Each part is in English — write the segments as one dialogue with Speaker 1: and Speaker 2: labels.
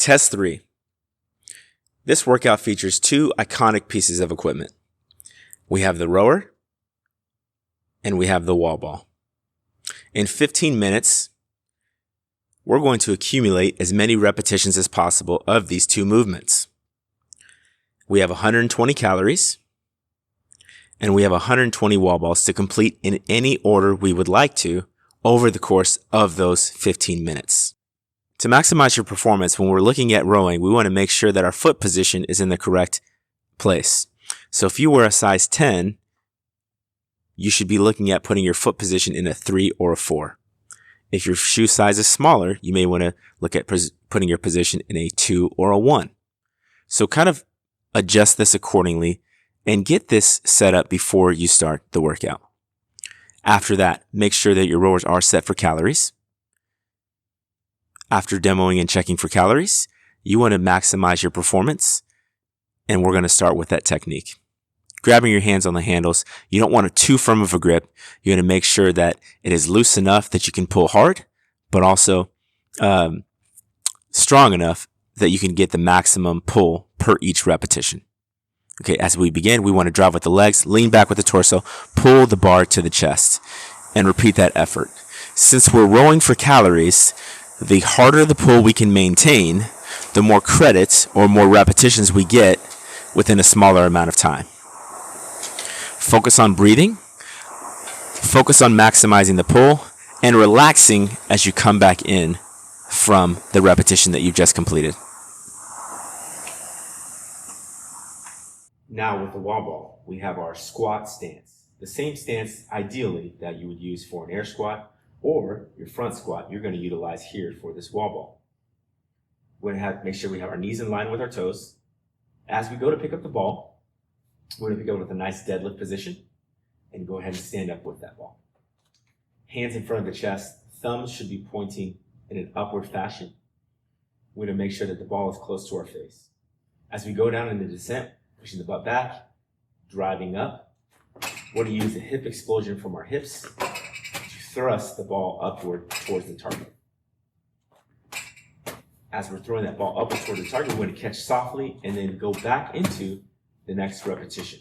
Speaker 1: Test 3. This workout features two iconic pieces of equipment. We have the rower and we have the wall ball. In 15 minutes, we're going to accumulate as many repetitions as possible of these two movements. We have 120 calories and we have 120 wall balls to complete in any order we would like to over the course of those 15 minutes. To maximize your performance when we're looking at rowing, we want to make sure that our foot position is in the correct place. So if you were a size 10, you should be looking at putting your foot position in a 3 or a 4. If your shoe size is smaller, you may want to look at putting your position in a 2 or a 1. So kind of adjust this accordingly and get this set up before you start the workout. After that, make sure that your rowers are set for calories. After demoing and checking for calories, you want to maximize your performance, and we're going to start with that technique. Grabbing your hands on the handles, you don't want too firm of a grip. You're going to make sure that it is loose enough that you can pull hard, but also strong enough that you can get the maximum pull per each repetition. Okay, as we begin, we want to drive with the legs, lean back with the torso, pull the bar to the chest, and repeat that effort. Since we're rowing for calories, the harder the pull we can maintain, the more credits or more repetitions we get within a smaller amount of time. Focus on breathing, focus on maximizing the pull, and relaxing as you come back in from the repetition that you just completed. Now with the wall ball, we have our squat stance. The same stance, ideally, that you would use for an air squat or your front squat, you're going to utilize here for this wall ball. We're going to have make sure we have our knees in line with our toes. As we go to pick up the ball, we're going to pick up with a nice deadlift position and go ahead and stand up with that ball. Hands in front of the chest, thumbs should be pointing in an upward fashion. We're going to make sure that the ball is close to our face. As we go down in the descent, pushing the butt back, driving up, we're going to use the hip explosion from our hips to thrust the ball upward towards the target. As we're throwing that ball upward towards the target, we're going to catch softly and then go back into the next repetition.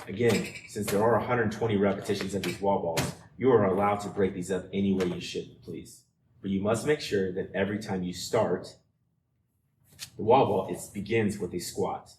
Speaker 1: Again, since there are 120 repetitions of these wall balls, you are allowed to break these up any way you should, please. But you must make sure that every time you start the wall ball, it begins with a squat.